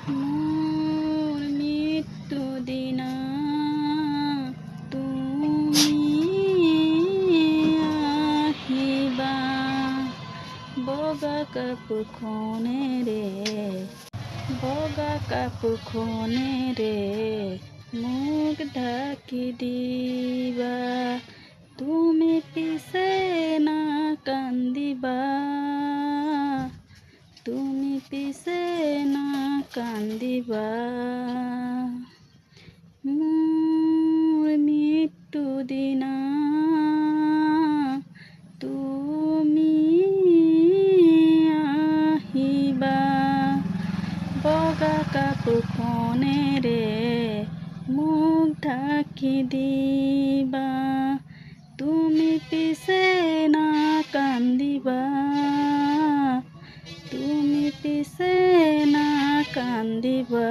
মোৰ মৃত্যু দিনা তুমি আহিবা বগা কাপোৰখনেৰে মোক ঢাকি দিবা। তুমি পিছে নাকান্দিবা, তুমি পিছে নাকান্দিবা। মোৰ মৃত্যু দিনা তুমি আহিবা বগা কাপোৰখনেৰে মোক ঢাকি দিবা। তুমি পিছে নাকান্দিবা, তুমি পিছে নাকান্দিবা।